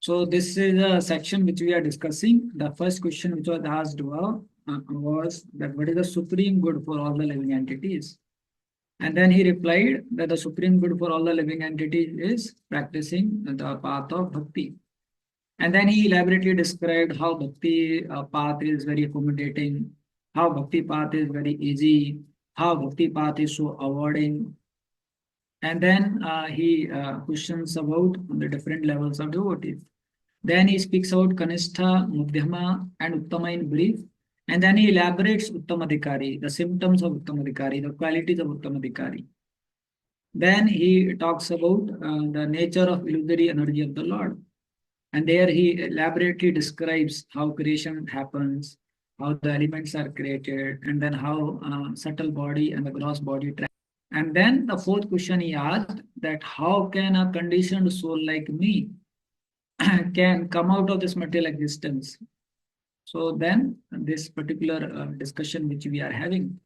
So this is a section which we are discussing. The first question which was asked was that what is the supreme good for all the living entities? And then he replied that the supreme good for all the living entities is practicing the path of bhakti. And then he elaborately described how bhakti path is very accommodating, how bhakti path is very easy, how bhakti path is so awarding. And then he questions about the different levels of devotees. Then he speaks about Kanistha, Madhyama, and Uttama in brief. And then he elaborates Uttamadhikari, the symptoms of Uttamadhikari, the qualities of Uttamadhikari. Then he talks about the nature of illusory energy of the Lord. And there he elaborately describes how creation happens, how the elements are created, and then how subtle body and the gross body. And then the fourth question he asked that how can a conditioned soul like me can come out of this material existence? So then this particular discussion which we are having.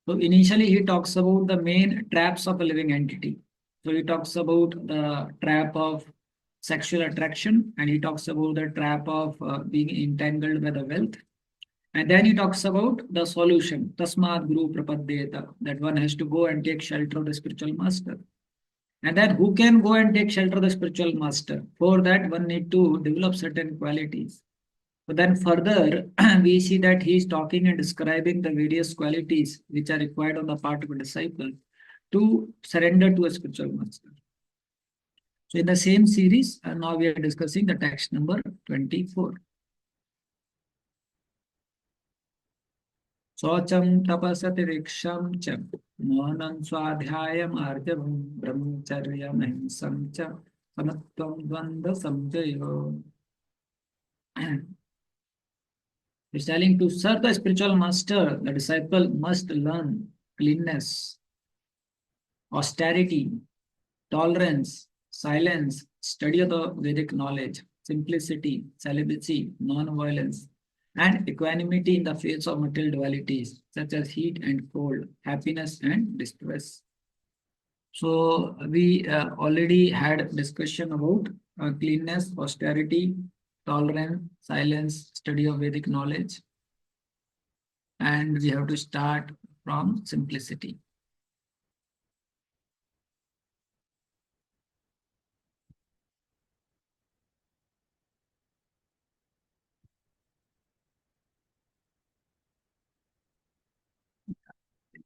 So initially he talks about the main traps of a living entity. So he talks about the trap of sexual attraction, and he talks about the trap of being entangled with the wealth. And then he talks about the solution, Tasmad Guru Prapadyeta, that one has to go and take shelter of the spiritual master. And then who can go and take shelter of the spiritual master? For that, one need to develop certain qualities. But then further, we see that he is talking and describing the various qualities which are required on the part of a disciple to surrender to a spiritual master. So in the same series, now we are discussing the text number 24. Socham tapasati cha mohanam swadhyayam arjavam brahmacharyam ahimsam cha samatvam dvanda samjayo. He's telling to serve the spiritual master, the disciple must learn cleanness, austerity, tolerance, silence, study of the Vedic knowledge, simplicity, celibacy, non-violence, and equanimity in the face of material dualities such as heat and cold, happiness and distress. So we already had discussion about cleanness, austerity, tolerance, silence, study of Vedic knowledge. And we have to start from simplicity.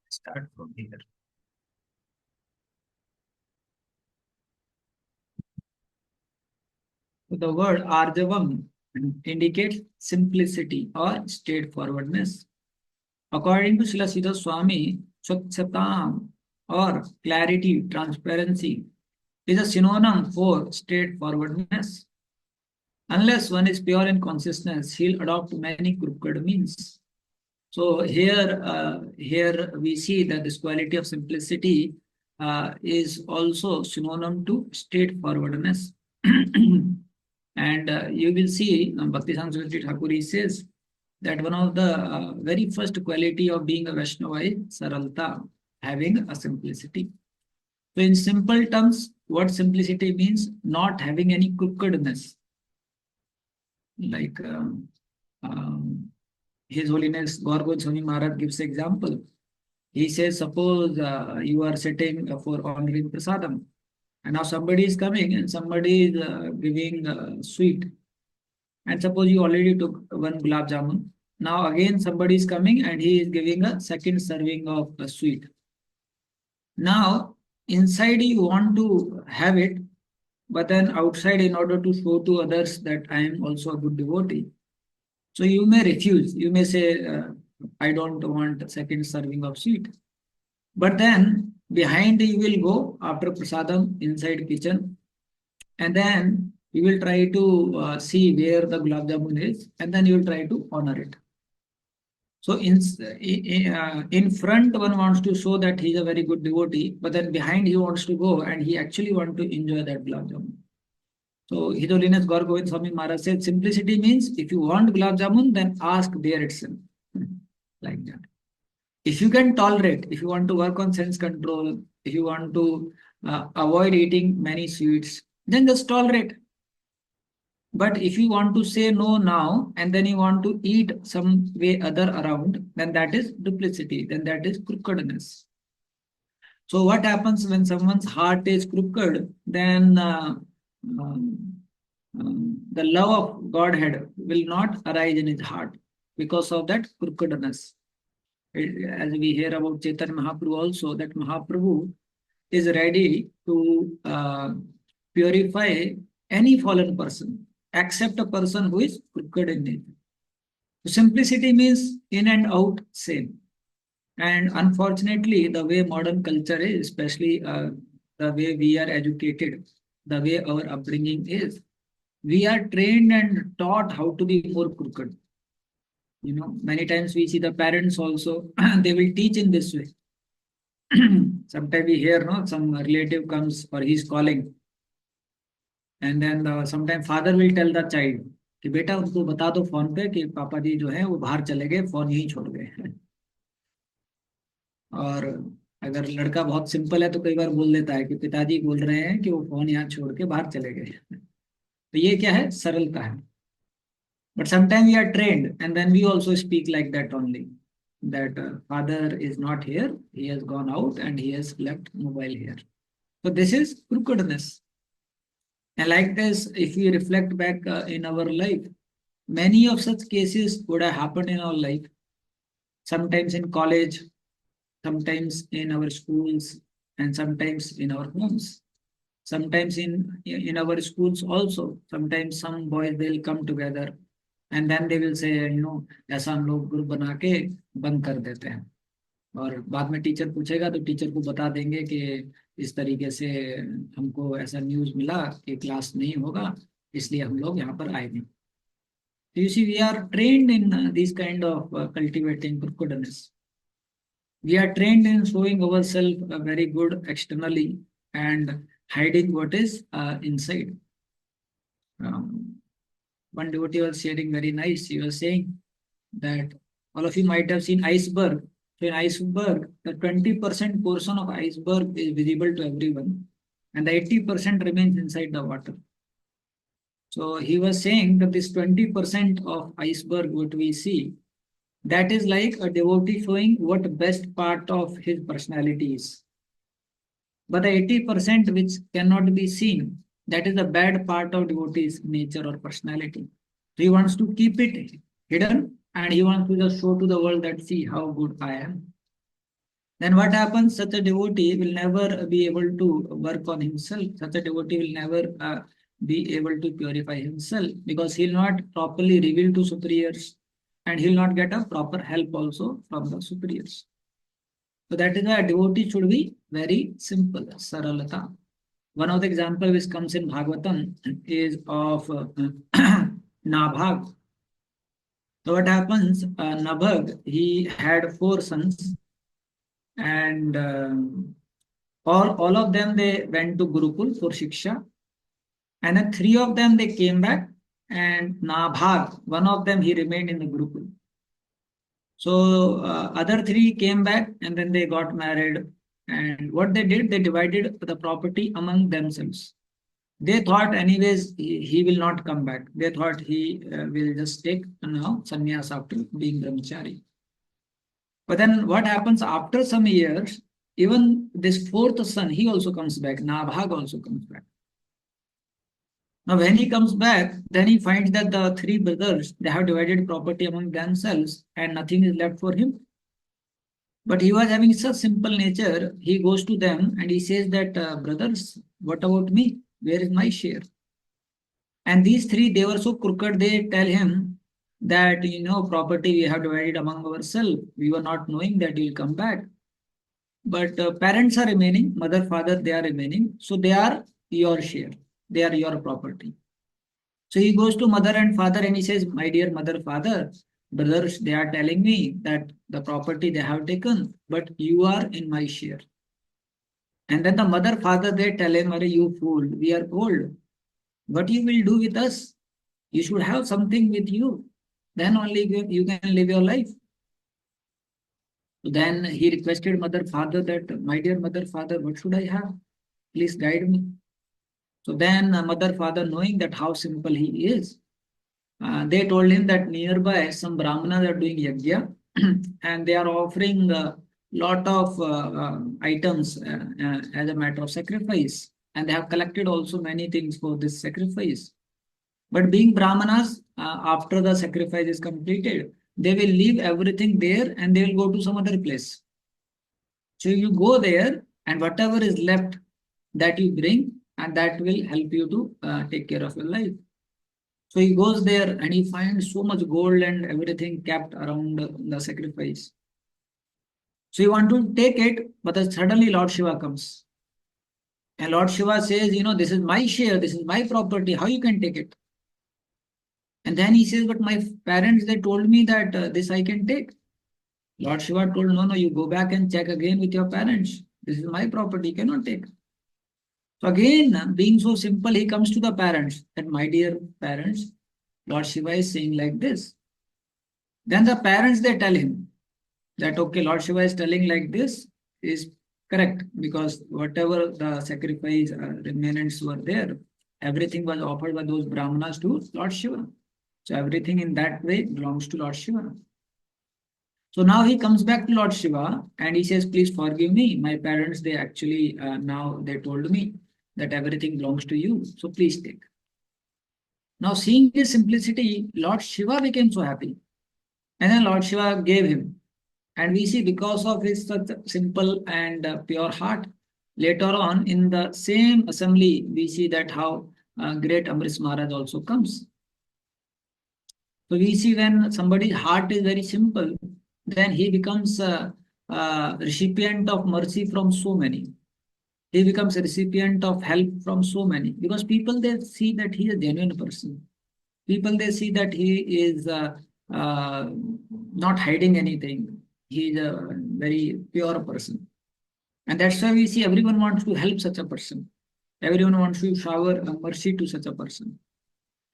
Start from here. So the word Arjavam indicates simplicity or straightforwardness. According to Srila Sridhar Swami, Swachhatam or clarity, transparency is a synonym for straightforwardness. Unless one is pure in consciousness, he'll adopt many crooked means. So here we see that this quality of simplicity is also synonym to straightforwardness. And you will see, Bhakti Sanskriti Thakuri says that one of the very first quality of being a Vaishnava is saralta, having a simplicity. So in simple terms, what simplicity means? Not having any crookedness. Like His Holiness Gaur Swami Maharaj gives example. He says, suppose you are sitting for honoring prasadam, and now somebody is coming and somebody is giving sweet. And suppose you already took one gulab jamun. Now again somebody is coming and he is giving a second serving of a sweet. Now inside you want to have it, but then outside in order to show to others that I am also a good devotee. So you may refuse. You may say, I don't want a second serving of sweet. But then behind you will go after prasadam inside kitchen, and then you will try to see where the gulab jamun is, and then you will try to honor it. So in front one wants to show that he is a very good devotee, but then behind he wants to go and he actually wants to enjoy that gulab jamun. So His Holiness Gaur Govind Swami Maharaj said, simplicity means if you want gulab jamun, then ask there itself. Like that. If you can tolerate, if you want to work on sense control, if you want to avoid eating many sweets, then just tolerate. But if you want to say no now and then you want to eat some way other around, then that is duplicity, then that is crookedness. So what happens when someone's heart is crooked, then um, the love of Godhead will not arise in his heart because of that crookedness. As we hear about Chaitanya Mahaprabhu also, that Mahaprabhu is ready to purify any fallen person, except a person who is crooked in nature. Simplicity means in and out same. And unfortunately, the way modern culture is, especially the way we are educated, the way our upbringing is, we are trained and taught how to be more crooked. Many times we see the parents also, they will teach in this way. Sometimes we hear, no, some relative comes or he's calling, and then sometimes father will tell the child कि बेटा उनको बता दो phone पे कि पापा जी जो है वो बाहर चले गए, फोन यहीं छोड़ गए। और अगर लड़का बहुत सिंपल है तो कई बार बोल देता है कि पिताजी बोल रहे हैं कि वो फोन यहाँ छोड़ के बाहर चले गए। तो ये क्या है, सरलता है। But sometimes we are trained and then we also speak like that only. That father is not here, he has gone out and he has left mobile here. So this is crookedness. And like this, if we reflect back in our life, many of such cases would have happened in our life. Sometimes in college, sometimes in our schools, and sometimes in our homes. Sometimes in our schools also. Sometimes some boys they'll come together and then they will say, ऐसा हम लोग group बना के बंद कर देते हैं, और बाद में टीचर पूछेगा तो टीचर को बता देंगे कि इस तरीके से हमको ऐसा न्यूज़ मिला कि क्लास नहीं होगा, इसलिए हम लोग यहाँ पर आए नहीं। So you see, we are trained in these kind of cultivating crookedness. We are trained in showing ourselves very good externally and hiding what is inside. One devotee was sharing very nice. He was saying that all of you might have seen iceberg. So in iceberg, the 20% portion of iceberg is visible to everyone, and the 80% remains inside the water. So he was saying that this 20% of iceberg, what we see, that is like a devotee showing what best part of his personality is. But the 80% which cannot be seen, that is the bad part of devotee's nature or personality. So he wants to keep it hidden and he wants to just show to the world that see how good I am. Then what happens? Such a devotee will never be able to work on himself. Such a devotee will never be able to purify himself because he'll not properly reveal to superiors and he'll not get a proper help also from the superiors. So that is why a devotee should be very simple, saralata. One of the example which comes in Bhagavatam is of Nabhag. So what happens? Nabhag, he had 4 sons, and all of them they went to Gurukul for shiksha, and then 3 of them they came back, and Nabhag, one of them he remained in the Gurukul. So other 3 came back and then they got married. And what they did, they divided the property among themselves. They thought anyways he will not come back. They thought he will just take now sannyas after being brahmachari. But then what happens after some years, even this 4th son, he also comes back. Nabhag also comes back. Now, when he comes back, then he finds that the 3 brothers, they have divided property among themselves and nothing is left for him. But he was having such simple nature, he goes to them and he says that, brothers, what about me? Where is my share? And these 3, they were so crooked, they tell him that, property we have divided among ourselves. We were not knowing that he will come back. But parents are remaining, mother, father, they are remaining. So they are your share. They are your property. So he goes to mother and father and he says, my dear mother, father, brothers, they are telling me that the property they have taken, but you are in my share. And then the mother, father, they tell him, you fool, we are old. What you will do with us? You should have something with you. Then only you can live your life. So then he requested mother, father that, my dear mother, father, what should I have? Please guide me. So then mother, father, knowing that how simple he is, they told him that nearby some brahmanas are doing yajna and they are offering a lot of items as a matter of sacrifice. And they have collected also many things for this sacrifice. But being brahmanas, after the sacrifice is completed, they will leave everything there and they will go to some other place. So you go there and whatever is left that you bring and that will help you to take care of your life. So he goes there and he finds so much gold and everything kept around the sacrifice. So you want to take it, but then suddenly Lord Shiva comes. And Lord Shiva says, this is my share, this is my property, how you can take it? And then he says, but my parents, they told me that this I can take. Lord Shiva told, no, you go back and check again with your parents. This is my property, you cannot take. So again, being so simple, he comes to the parents that, my dear parents, Lord Shiva is saying like this. Then the parents, they tell him that, okay, Lord Shiva is telling like this is correct, because whatever the sacrifice remnants were there, everything was offered by those brahmanas to Lord Shiva. So everything in that way belongs to Lord Shiva. So now he comes back to Lord Shiva and he says, please forgive me. My parents, they actually now they told me that everything belongs to you. So please take. Now seeing his simplicity, Lord Shiva became so happy. And then Lord Shiva gave him. And we see because of his such simple and pure heart, later on in the same assembly, we see that how great Amrish Maharaj also comes. So we see when somebody's heart is very simple, then he becomes a recipient of mercy from so many. He becomes a recipient of help from so many, because people, they see that he is a genuine person. People, they see that he is not hiding anything. He is a very pure person. And that's why we see everyone wants to help such a person. Everyone wants to shower mercy to such a person.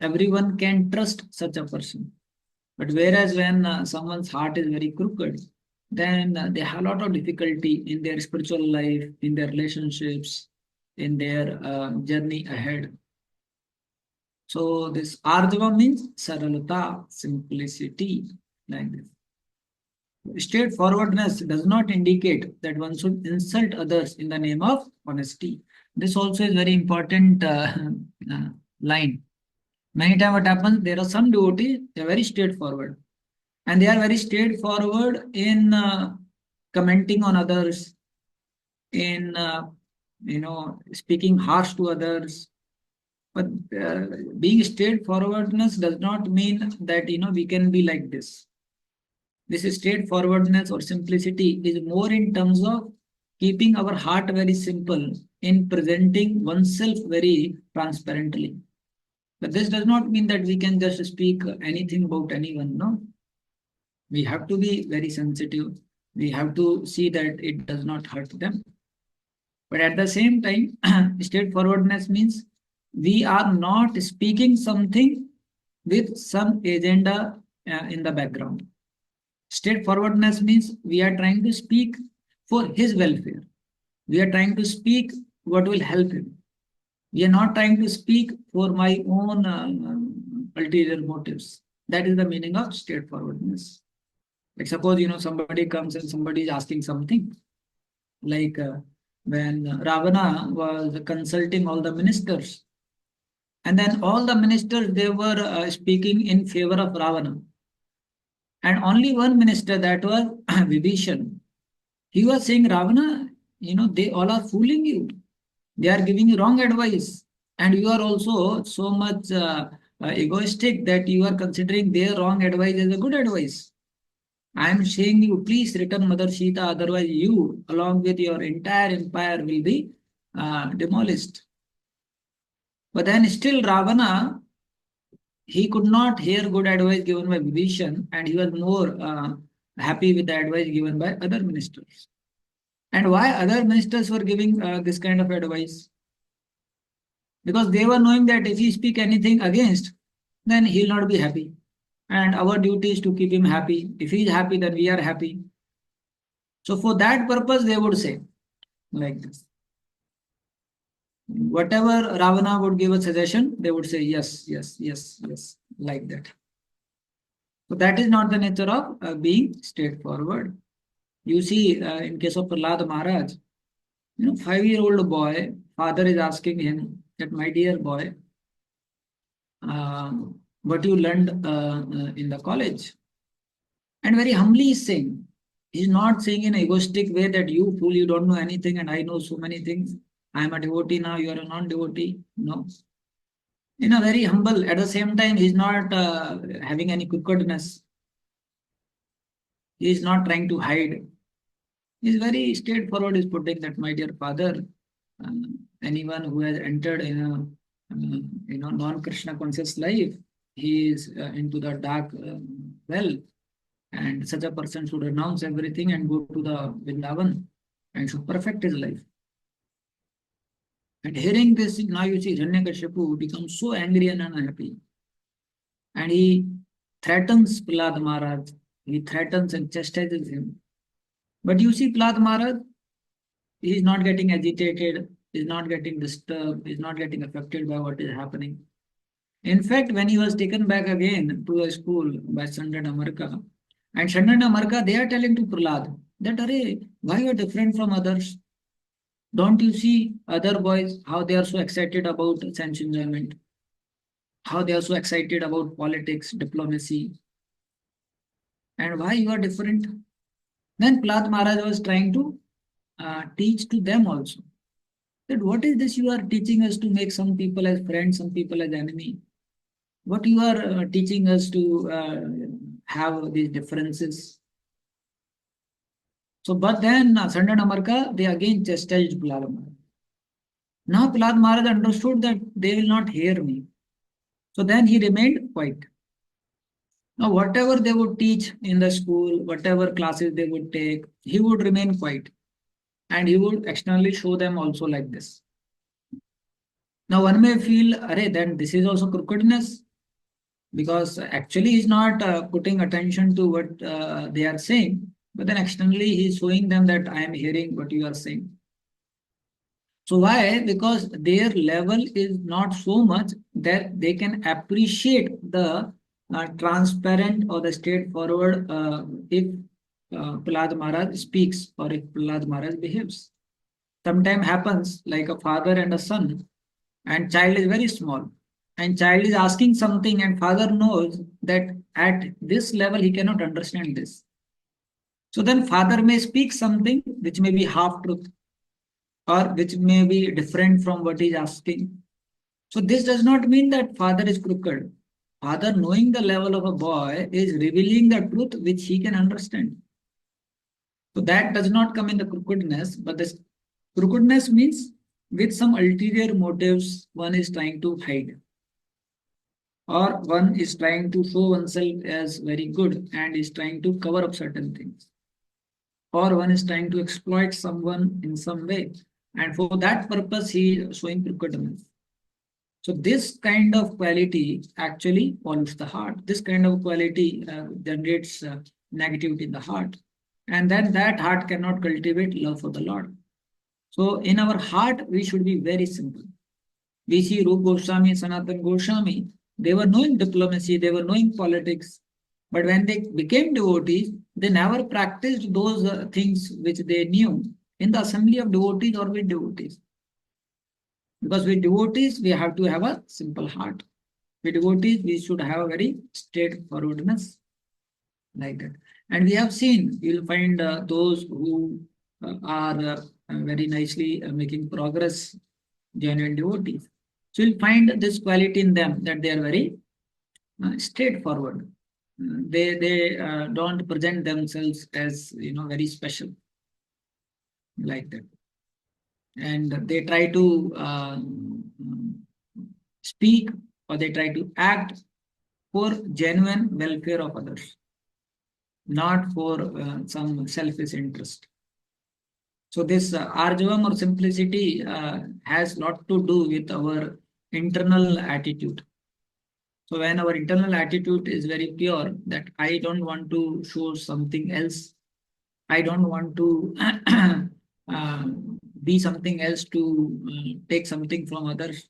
Everyone can trust such a person. But whereas when someone's heart is very crooked, then they have a lot of difficulty in their spiritual life, in their relationships, in their journey ahead. So this Ardhava means saralata, simplicity, like this. Straightforwardness does not indicate that one should insult others in the name of honesty. This also is very important line. Many times what happens, there are some devotees, they are very straightforward. And they are very straightforward in commenting on others, in speaking harsh to others. But being straightforwardness does not mean that we can be like this. This straightforwardness or simplicity is more in terms of keeping our heart very simple in presenting oneself very transparently. But this does not mean that we can just speak anything about anyone, no. We have to be very sensitive. We have to see that it does not hurt them. But at the same time, straightforwardness means we are not speaking something with some agenda in the background. Straightforwardness means we are trying to speak for his welfare. We are trying to speak what will help him. We are not trying to speak for my own ulterior motives. That is the meaning of straightforwardness. Like suppose somebody comes and somebody is asking something, like when Ravana was consulting all the ministers, and then all the ministers, they were speaking in favor of Ravana, and only one minister, that was Vibhishan. He was saying, Ravana, they all are fooling you. They are giving you wrong advice, and you are also so much egoistic that you are considering their wrong advice as a good advice. I am saying you, please return Mother Sita, otherwise you, along with your entire empire, will be demolished. But then still Ravana, he could not hear good advice given by Vibhishan, and he was more happy with the advice given by other ministers. And why other ministers were giving this kind of advice? Because they were knowing that if he speak anything against, then he'll not be happy. And our duty is to keep him happy. If he is happy, then we are happy. So for that purpose, they would say like this. Whatever Ravana would give a suggestion, they would say yes, yes, yes, yes, like that. So that is not the nature of being straightforward. You see, in case of Prahlad Maharaj, 5-year-old boy, father is asking him that, my dear boy, uh, what you learned in the college? And very humbly he's saying, he's not saying in a egoistic way that you fool, you don't know anything and I know so many things. I am a devotee now, you are a non-devotee. No. Very humble. At the same time, he's not having any crookedness. He is not trying to hide. He's very straightforward. He's putting that, my dear father, anyone who has entered in a non-Krishna conscious life, he is into the dark well, and such a person should renounce everything and go to the Vrindavan and should perfect his life. And hearing this, now you see Hiranyakashipu becomes so angry and unhappy. And he threatens Prahlad Maharaj. He threatens and chastises him. But you see, Prahlad Maharaj, he is not getting agitated, is not getting disturbed, is not getting affected by what is happening. In fact, when he was taken back again to a school by Sandan Amarka, and Sandan Amarka, they are telling to Prahlad that, Arey, why you are different from others? Don't you see other boys, how they are so excited about sense enjoyment? How they are so excited about politics, diplomacy, and why you are different? Then Prahlad Maharaj was trying to teach to them also. That what is this you are teaching us to make some people as friends, some people as enemy? What you are teaching us to have these differences? So, but then Sandan Amarka, they again chastised Prahlad Maharaj. Now Prahlad Maharaj understood that they will not hear me. So then he remained quiet. Now, whatever they would teach in the school, whatever classes they would take, he would remain quiet. And he would externally show them also like this. Now, one may feel, array, then this is also crookedness, because actually he's not putting attention to what they are saying, but then externally he's showing them that I am hearing what you are saying. So why? Because their level is not so much that they can appreciate the transparent or the straightforward if Prahlad Maharaj speaks or if Prahlad Maharaj behaves. Sometimes happens like a father and a son, and child is very small, and child is asking something, and father knows that at this level he cannot understand this. So then father may speak something which may be half truth or which may be different from what he is asking. So this does not mean that father is crooked. Father, knowing the level of a boy, is revealing the truth which he can understand. So that does not come in the crookedness, but this crookedness means with some ulterior motives one is trying to hide, or one is trying to show oneself as very good and is trying to cover up certain things, or one is trying to exploit someone in some way, and for that purpose he is showing crookedness. So this kind of quality actually pollutes the heart. This kind of quality generates negativity in the heart, and then that heart cannot cultivate love for the Lord. So in our heart we should be very simple. We see Rup Goswami, Sanatan Goswami, they were knowing diplomacy, they were knowing politics, but when they became devotees, they never practiced those things which they knew in the assembly of devotees or with devotees. Because with devotees, we have to have a simple heart. With devotees, we should have a very straightforwardness like that. And we have seen, you'll find those who are very nicely making progress, genuine devotees. So you'll find this quality in them that they are very straightforward. They don't present themselves as very special like that, and they try to speak or they try to act for genuine welfare of others, not for some selfish interest. So this arjavam or simplicity has lot to do with our internal attitude. So when our internal attitude is very pure, that I don't want to show something else, I don't want to be something else, to take something from others.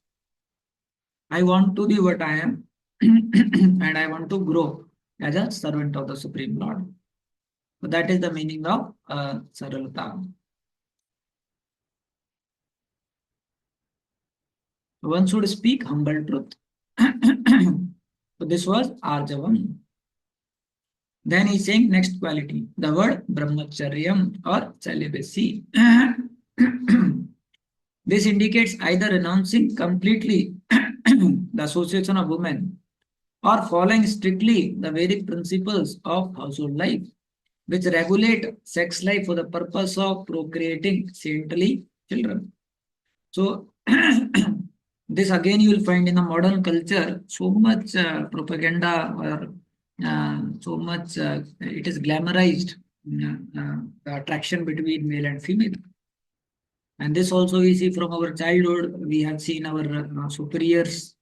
I want to be what I am, and I want to grow as a servant of the Supreme Lord. So that is the meaning of Saralata. One should speak humble truth. So this was Arjavam. Then he's saying next quality, the word brahmacharyam or celibacy. This indicates either renouncing completely the association of women or following strictly the Vedic principles of household life, which regulate sex life for the purpose of procreating saintly children. So, this again you will find in the modern culture so much propaganda, or so much it is glamorized, the attraction between male and female. And this also we see from our childhood. We have seen our superiors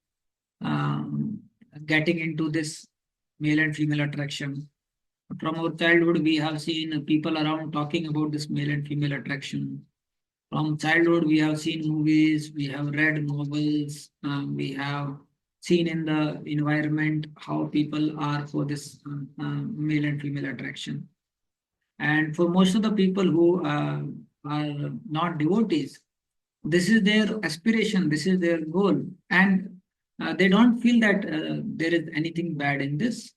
um, getting into this male and female attraction. From our childhood, we have seen people around talking about this male and female attraction. From childhood, we have seen movies, we have read novels, we have seen in the environment how people are for this male and female attraction. And for most of the people who are not devotees, this is their aspiration, this is their goal, and they don't feel that there is anything bad in this,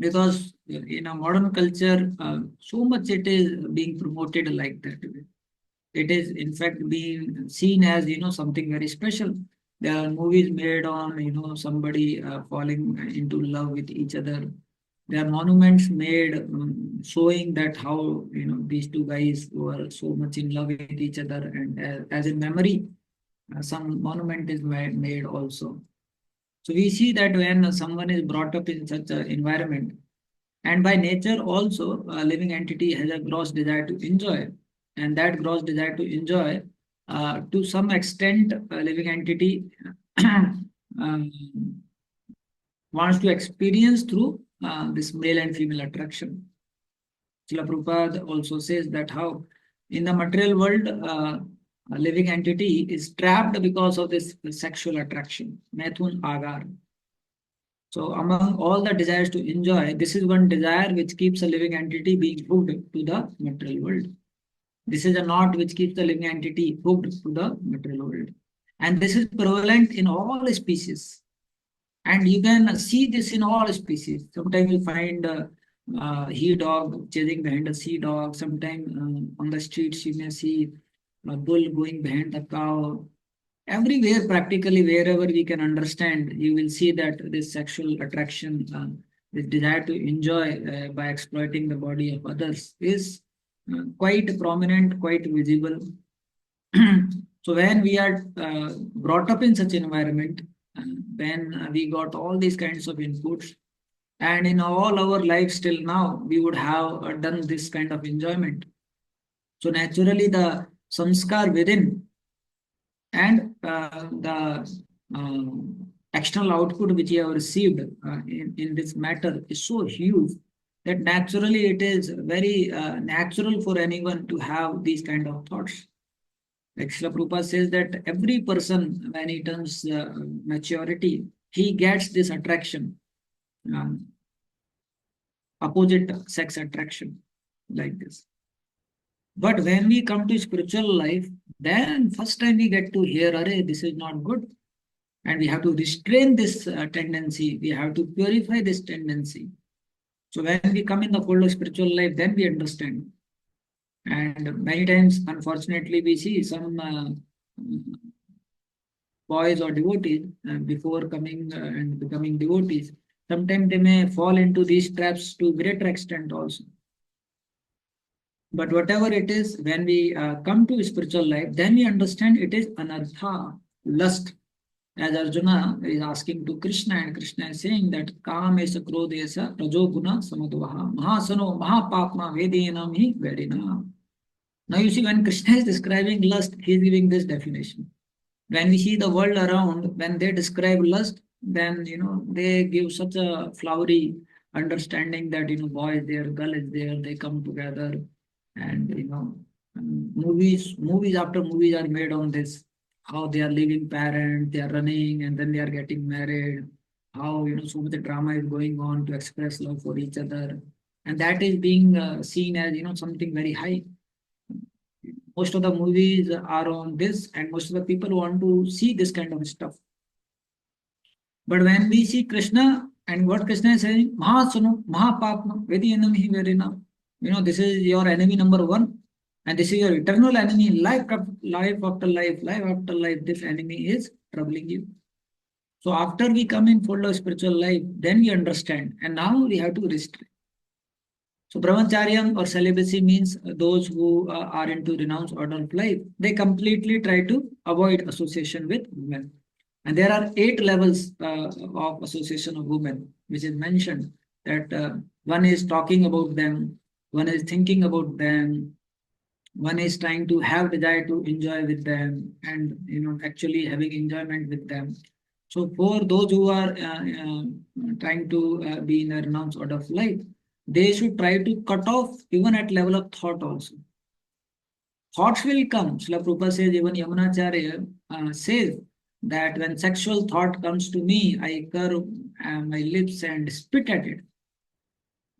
because in a modern culture, so much it is being promoted like that. It is in fact being seen as something very special. There are movies made on somebody falling into love with each other. There are monuments made showing that how these two guys were so much in love with each other, and as a memory, some monument is made also. So we see that when someone is brought up in such an environment, and by nature also, a living entity has a gross desire to enjoy. And that gross desire to enjoy, to some extent, a living entity um, wants to experience through this male and female attraction. Srila Prabhupada also says that how in the material world, a living entity is trapped because of this sexual attraction, Maithun Agar. So among all the desires to enjoy, this is one desire which keeps a living entity being hooked to the material world. This is a knot which keeps the living entity hooked to the material world. And this is prevalent in all species. And you can see this in all species. Sometimes you find a he dog chasing behind a sea dog. Sometimes on the streets you may see a bull going behind the cow. Everywhere, practically wherever we can understand, you will see that this sexual attraction, this desire to enjoy by exploiting the body of others is quite prominent, quite visible. So when we are brought up in such environment, when we got all these kinds of inputs, and in all our lives till now, we would have done this kind of enjoyment. So naturally, the samskar within and the external output which you have received in this matter is so huge that naturally it is very natural for anyone to have these kind of thoughts. Like Srila Prabhupada says that every person, when he turns maturity, he gets this attraction, um, opposite sex attraction, like this. But when we come to spiritual life, then first time we get to hear, Arey, this is not good. And we have to restrain this tendency. We have to purify this tendency. So when we come in the fold of spiritual life, then we understand. And many times, unfortunately, we see some boys or devotees before coming and becoming devotees. Sometimes they may fall into these traps to greater extent also. But whatever it is, when we come to spiritual life, then we understand it is anartha, lust. As Arjuna is asking to Krishna, and Krishna is saying that Kamesa Krodesa Rajoguna Samadvaha Mahasano Mahapapma Vedenam hi Vedina. Now you see, when Krishna is describing lust, he is giving this definition. When we see the world around, when they describe lust, then they give such a flowery understanding that boy is there, girl is there, they come together, and movies after movies are made on this. How they are leaving parents, they are running, and then they are getting married. How so much drama is going on to express love for each other, and that is being seen as something very high. Most of the movies are on this, and most of the people want to see this kind of stuff. But when we see Krishna and what Krishna is saying, Mahasunu, Mahapapna, very enemy, very now. This is your enemy number one, and this is your eternal enemy. Life after life, life after life, this enemy is troubling you. So after we come in full of spiritual life, then we understand, and now we have to restrict. So brahmacharyam or celibacy means those who are into renounced order of life. They completely try to avoid association with women. And there are 8 levels of association of women, which is mentioned that one is talking about them, one is thinking about them, one is trying to have desire to enjoy with them, and actually having enjoyment with them. So for those who are trying to be in a renounced order of life, they should try to cut off even at level of thought also. Thoughts will come. Srila Prabhupada says, even Yamunacharya says that when sexual thought comes to me, I curve my lips and spit at it.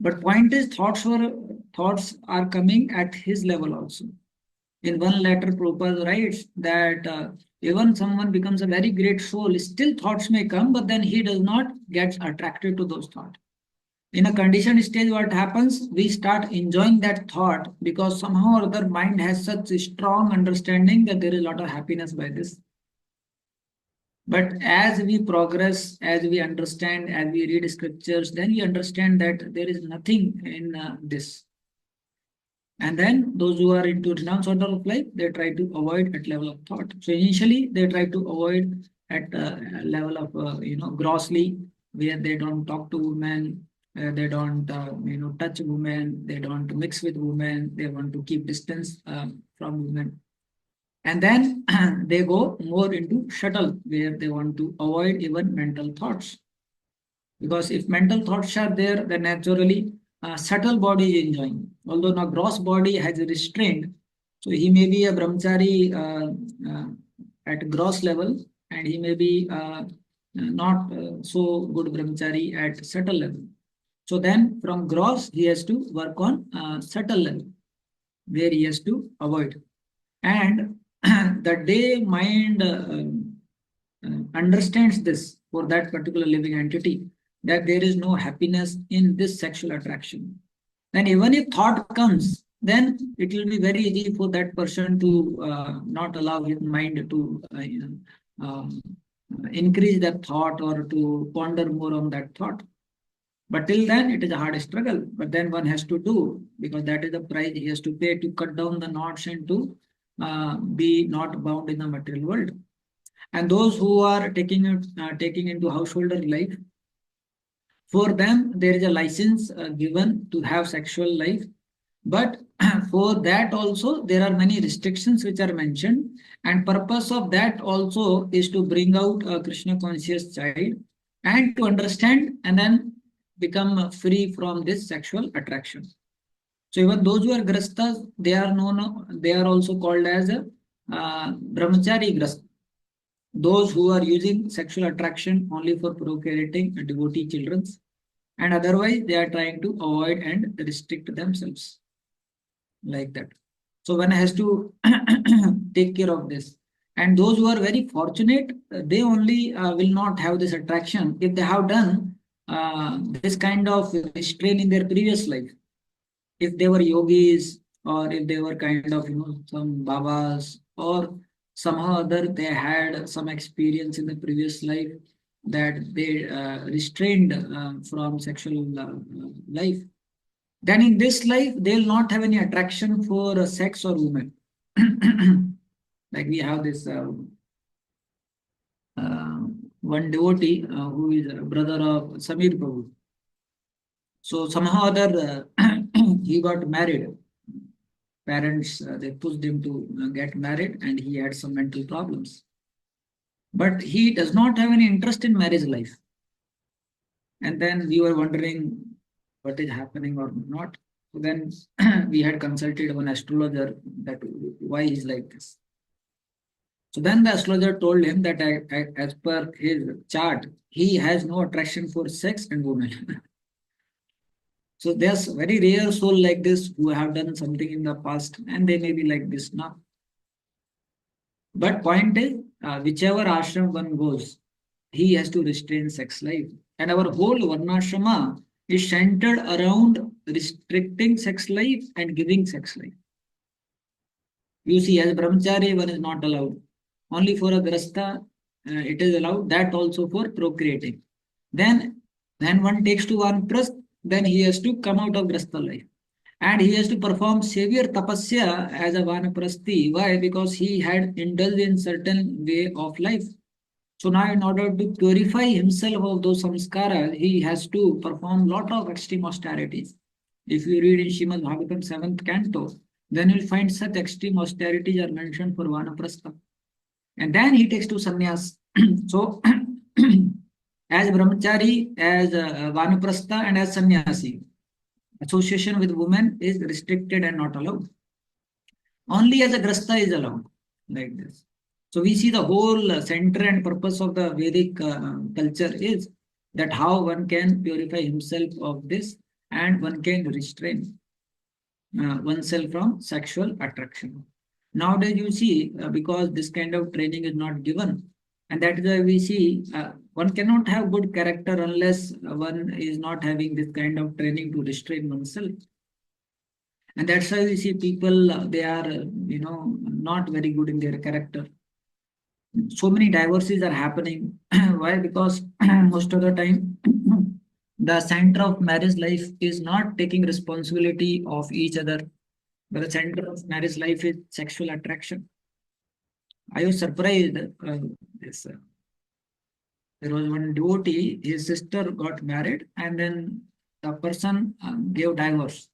But point is, thoughts are coming at his level also. In one letter, Prabhupada writes that even someone becomes a very great soul, still thoughts may come, but then he does not get attracted to those thoughts. In a conditioned stage, what happens? We start enjoying that thought because somehow or other mind has such a strong understanding that there is a lot of happiness by this. But as we progress, as we understand, as we read scriptures, then we understand that there is nothing in this. And then those who are into renounced order of life, they try to avoid at level of thought. So initially, they try to avoid at level of grossly, where they don't talk to women, they don't touch women, they don't mix with women, they want to keep distance from women. And then they go more into shuttle, where they want to avoid even mental thoughts. Because if mental thoughts are there, then naturally subtle body is enjoying. Although now gross body has a restraint, so he may be a brahmachari at gross level, and he may be not so good brahmachari at subtle level. So then from gross, he has to work on subtle level, where he has to avoid. And the day mind understands this for that particular living entity, that there is no happiness in this sexual attraction, then even if thought comes, then it will be very easy for that person to not allow his mind to increase that thought or to ponder more on that thought. But till then, it is a hard struggle. But then one has to do, because that is the price he has to pay to cut down the knots and to be not bound in the material world. And those who are taking into householder life, for them there is a license given to have sexual life. But for that also there are many restrictions which are mentioned, and purpose of that also is to bring out a Krishna conscious child and to understand and then become free from this sexual attraction. So even those who are grastas, they are known, they are also called as a brahmachari grasta. Those who are using sexual attraction only for procreating devotee children, and otherwise they are trying to avoid and restrict themselves like that. So one has to take care of this. And those who are very fortunate, they only will not have this attraction if they have done this kind of restraint in their previous life. If they were yogis, or if they were kind of some babas, or somehow other they had some experience in the previous life that they restrained from sexual life, then in this life they'll not have any attraction for sex or women. Like we have this one devotee who is a brother of Samir Prabhu. So somehow other he got married. Parents they pushed him to get married, and he had some mental problems. But he does not have any interest in marriage life. And then we were wondering what is happening or not. So then we had consulted one astrologer that why he's like this. So then the astrologer told him that as per his chart, he has no attraction for sex and women. So there's very rare soul like this who have done something in the past and they may be like this now. But point is, whichever ashram one goes, he has to restrain sex life. And our whole varnashrama is centered around restricting sex life and giving sex life. You see, as brahmachari, one is not allowed. Only for a grasta, it is allowed. That also for procreating. Then one takes to vanprasth, then he has to come out of grasta life. And he has to perform severe tapasya as a vanaprasthi. Why? Because he had indulged in certain way of life. So now in order to purify himself of those samskaras, he has to perform lot of extreme austerities. If you read in Srimad Bhagavatam 7th canto, then you'll find such extreme austerities are mentioned for vanaprastha. And then he takes to sannyas. So as brahmachari, as vanaprastha and as sannyasi, association with women is restricted and not allowed. Only as a grasta is allowed, like this. So we see the whole center and purpose of the Vedic culture is that how one can purify himself of this and one can restrain oneself from sexual attraction. Nowadays, you see, because this kind of training is not given, and that is why we see one cannot have good character unless one is not having this kind of training to restrain oneself. And that's why we see people, they are, not very good in their character. So many divorces are happening. Why? Because most of the time, the center of marriage life is not taking responsibility of each other, but the center of marriage life is sexual attraction. I was surprised. This, there was one devotee, his sister got married, and then the person gave divorce.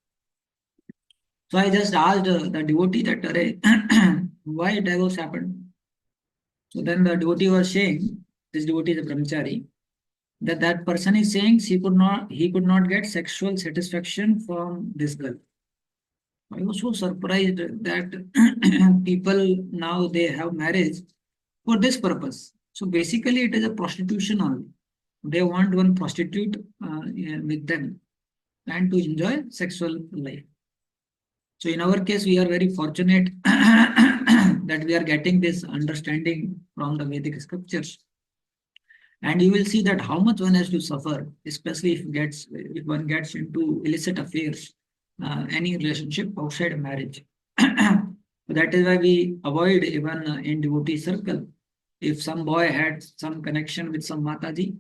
So I just asked the devotee that, why divorce happened? So then the devotee was saying, this devotee is a brahmachari, that person is saying he could not get sexual satisfaction from this girl. I was so surprised that people now they have marriage for this purpose. So basically, it is a prostitution only. They want one prostitute with them and to enjoy sexual life. So in our case, we are very fortunate that we are getting this understanding from the Vedic scriptures. And you will see that how much one has to suffer, especially if one gets into illicit affairs, any relationship outside marriage. That is why we avoid even in devotee circle. If some boy had some connection with some Mataji,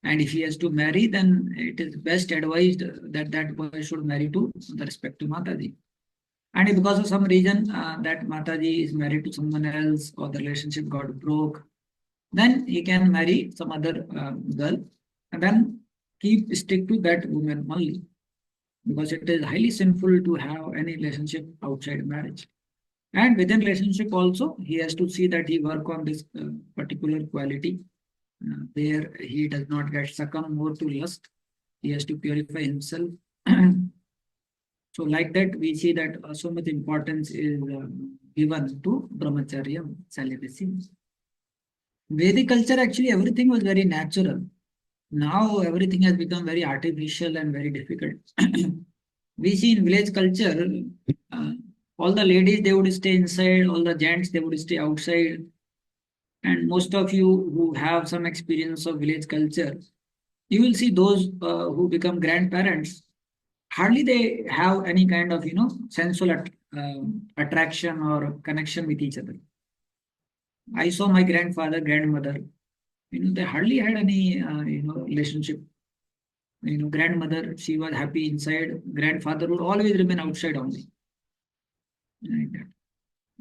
and if he has to marry, then it is best advised that that boy should marry to the respective Mataji. And if because of some reason that Mataji is married to someone else or the relationship got broke, then he can marry some other girl and then stick to that woman only, because it is highly sinful to have any relationship outside marriage. And within relationship also, he has to see that he work on this particular quality where he does not get succumb more to lust. He has to purify himself. So like that, we see that so much importance is given to brahmacharya, celibacy. Vedic culture, actually, everything was very natural. Now everything has become very artificial and very difficult. We see in village culture, uh, all the ladies, they would stay inside, all the gents, they would stay outside. And most of you who have some experience of village culture, you will see those who become grandparents, hardly they have any kind of, sensual attraction or connection with each other. I saw my grandfather, grandmother, they hardly had any, relationship. Grandmother, she was happy inside. Grandfather would always remain outside only. Like that.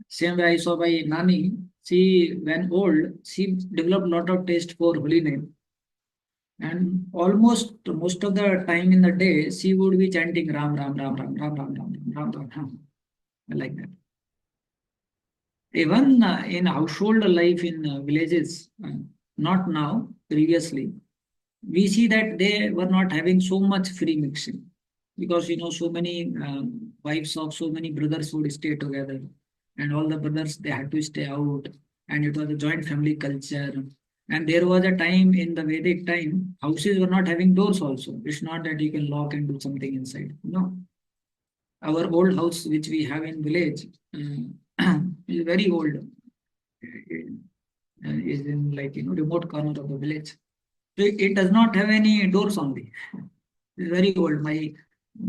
Same way I saw my Nani, she, when old, she developed a lot of taste for holy name. And almost most of the time in the day, she would be chanting Ram, Ram, Ram, Ram, Ram, Ram, Ram, Ram, Ram, Ram, like that. Even in household life in villages, not now, previously, we see that they were not having so much free mixing. because so many wives of so many brothers would stay together, and all the brothers they had to stay out, and it was a joint family culture. And there was a time in the Vedic time, houses were not having doors also. It's not that you can lock and do something inside. No. Our old house, which we have in village, is very old. Is in like remote corner of the village. So it does not have any doors only. It's very old. My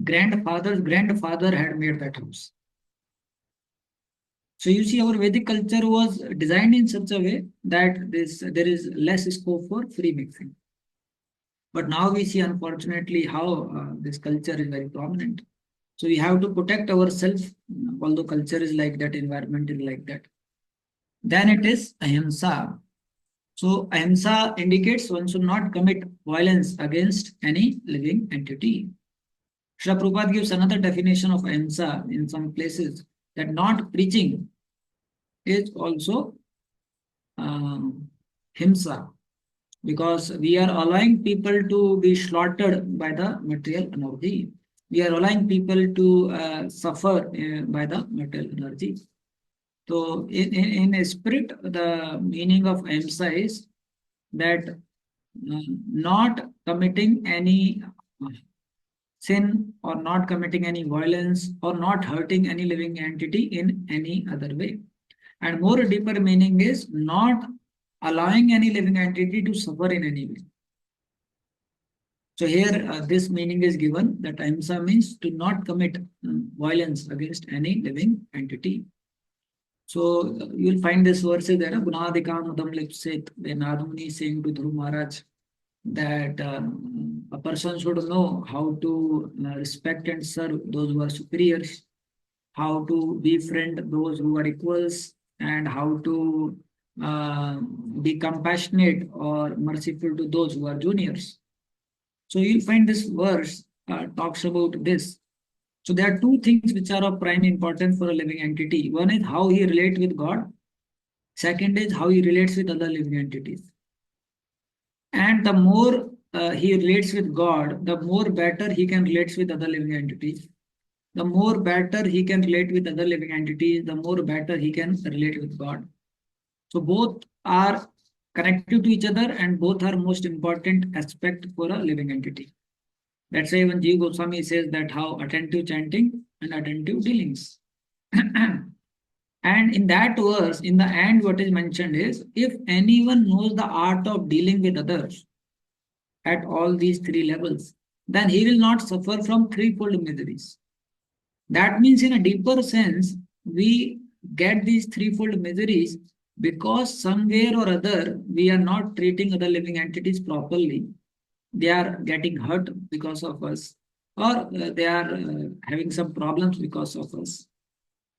grandfather's grandfather had made that house. So you see, our Vedic culture was designed in such a way that there is less scope for free mixing. But now we see, unfortunately, how this culture is very prominent. So we have to protect ourselves, although culture is like that, environment is like that. Then it is ahimsa. So ahimsa indicates one should not commit violence against any living entity. Srila Prabhupada gives another definition of ahimsa in some places, that not preaching is also himsa, because we are allowing people to be slaughtered by the material energy. We are allowing people to suffer by the material energy. So in a spirit, the meaning of ahimsa is that not committing any sin, or not committing any violence, or not hurting any living entity in any other way. And more deeper meaning is not allowing any living entity to suffer in any way. So here this meaning is given, that ahimsa means to not commit violence against any living entity. So you will find this verse there, Gunadikam Udam Lipsit, when Nadamuni is saying to Dhruv Maharaj that a person should know how to respect and serve those who are superiors, how to befriend those who are equals, and how to be compassionate or merciful to those who are juniors. So you'll find this verse talks about this. So there are two things which are of prime importance for a living entity. One is how he relates with God. Second is how he relates with other living entities. And the more he relates with God, the more better he can relate with other living entities. The more better he can relate with other living entities, the more better he can relate with God. So both are connected to each other, and both are most important aspect for a living entity. That's why when Jiva Goswami says that how attentive chanting and attentive dealings. And in that verse, in the end, what is mentioned is, if anyone knows the art of dealing with others at all these three levels, then he will not suffer from threefold miseries. That means, in a deeper sense, we get these threefold miseries because somewhere or other we are not treating other living entities properly. They are getting hurt because of us, or they are having some problems because of us.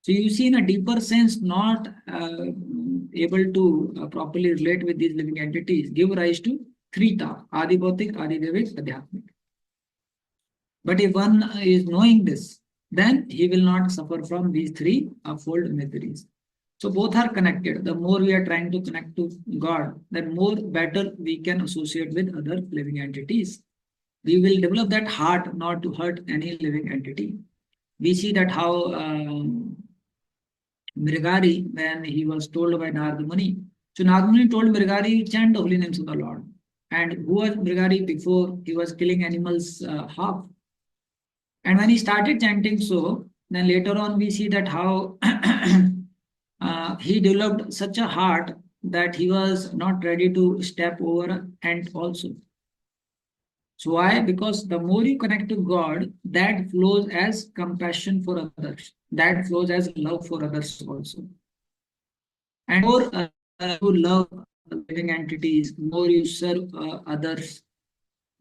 So you see, in a deeper sense, not able to properly relate with these living entities give rise to three ta: Adi Bhautik, Adi Devik, Adhyatmik. But if one is knowing this, then he will not suffer from these three fold miseries. So both are connected. The more we are trying to connect to God, then more better we can associate with other living entities. We will develop that heart not to hurt any living entity. We see that how Mrigari, when he was told by Narada Muni, so Narada Muni told Mrigari, chant the holy names of the Lord. And who was Mrigari before? He was killing animals half. And when he started chanting so, then later on we see that how he developed such a heart that he was not ready to step over ant also. So why? Because the more you connect to God, that flows as compassion for others. That flows as love for others also. And more you love living entities, more you serve others,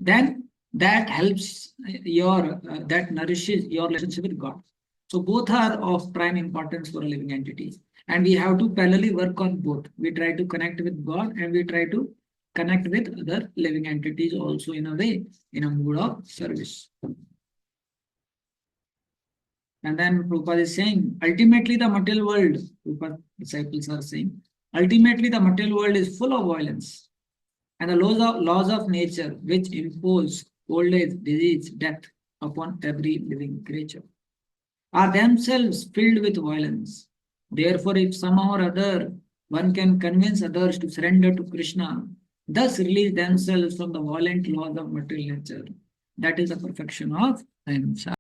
then that helps that nourishes your relationship with God. So both are of prime importance for a living entity. And we have to parallelly work on both. We try to connect with God, and we try to connect with other living entities also in a way, in a mood of service. And then Prabhupada is saying, ultimately the material world, Prabhupada disciples are saying, ultimately the material world is full of violence. And the laws of nature which impose old age, disease, death, upon every living creature, are themselves filled with violence. Therefore, if somehow or other one can convince others to surrender to Krishna, thus release themselves from the violent laws of material nature, that is the perfection of ahimsa.